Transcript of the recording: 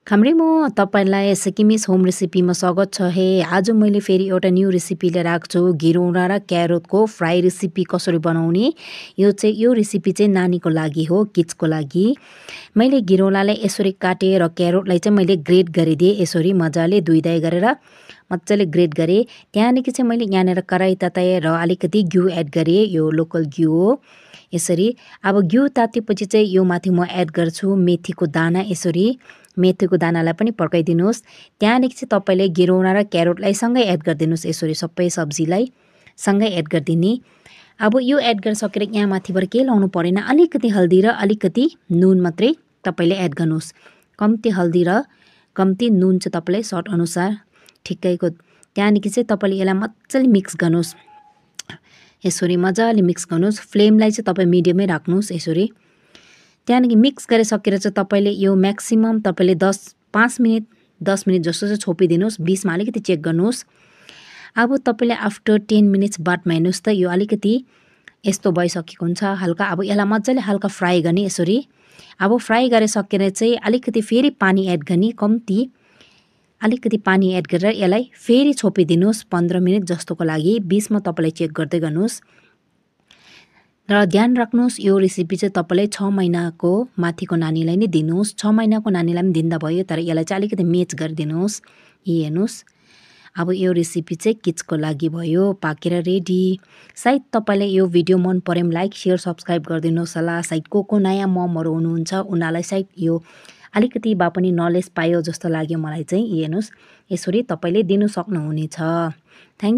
खाम्रीमो तपाईलाई Sikkimese home रेसिपीमा स्वागत छ हे। आज मैले फेरि एउटा न्यू रेसिपी लिएर आएको छु। घिरौँडा र क्यारोटको फ्राई रेसिपी कसरी बनाउने। यो रेसिपी चाहिँ नानीको लागि हो, किड्सको लागि। मैले घिरौँलालाई यसरी काटेँ र क्यारोटलाई चाहिँ मैले ग्रेट गरिदिएँ। यसरी मजाले धुइधाइ गरेर मजाले ग्रेट गरेँ। त्यहाँदेखि चाहिँ मैले यहाँनिर कराही तताएँ र अलिकति घिउ एड गरेँ। यो लोकल घिउ हो। यसरी अब घिउ तातेपछि चाहिँ यो माथि म एड गर्छु मेथीको दाना। यसरी मेथीको दानालाई पनि पड्काइदिनुहोस्। त्यहाँदेखि चाहिँ तपाईँले घिरौँडा र क्यारोटलाई सँगै एड गरिदिनुहोस्। यसरी सबै सब्जीलाई सँगै एड गरिदिने। अब यो एड गरिसकेर यहाँ माथिबाट केही लाउनु परेन। अलिकति हल्दी र अलिकति नुन मात्रै तपाईँले एड गर्नुहोस्। कम्ती हल्दी र कम्ती नुन चाहिँ तपाईँलाई स्वाद अनुसार ठिक्कैको। त्यहाँदेखि चाहिँ तपाईँले यसलाई मजाले मिक्स गर्नुहोस्। यसरी मजाले मिक्स गर्नुहोस्। फ्लेमलाई चाहिँ तपाईँ मिडियमै राख्नुहोस्। यसरी त्यहाँदेखि मिक्स गरिसकेर चाहिँ तपाईँले यो म्याक्सिमम तपाईँले 5 मिनट 10 मिनट जस्तो चाहिँ छोपिदिनुहोस्। 20मा अलिकति चेक गर्नुहोस्। अब तपाईँले आफ्टर 10 मिनट्स बादमा हेर्नुहोस् त यो अलिकति यस्तो भइसकेको हुन्छ हल्का। अब यसलाई मजाले हल्का फ्राई गर्ने। यसरी अब फ्राई गरिसकेर चाहिँ अलिकति फेरि पानी एड गर्ने। कम्ती अलिकति पानी एड गरेर यसलाई फेरि छोपिदिनुहोस् 15 मिनट जस्तोको लागि। 20मा तपाईँले चेक गर्दै गर्नुहोस्। र ध्यान राख्नुहोस् यो रेसिपी चाहिँ तपाईँले 6 महिनाको माथिको नानीलाई नै दिनुहोस्। 6 महिनाको नानीलाई पनि दिँदा भयो, तर यसलाई चाहिँ अलिकति मेच गरिदिनुहोस्। हेर्नुहोस् अब यो रेसिपी चाहिँ किड्सको लागि भयो, पाकेर रेडी। सायद तपाईँलाई यो भिडियो मन पऱ्यो भने लाइक सेयर सब्सक्राइब गरिदिनुहोस् होला। सायद को नयाँ ममहरू हुनुहुन्छ उनीहरूलाई सायद यो अलिकति भए पनि नलेज पायो जस्तो लाग्यो मलाई चाहिँ। हेर्नुहोस् यसरी तपाईँले दिनु सक्नुहुनेछ। थ्याङ्क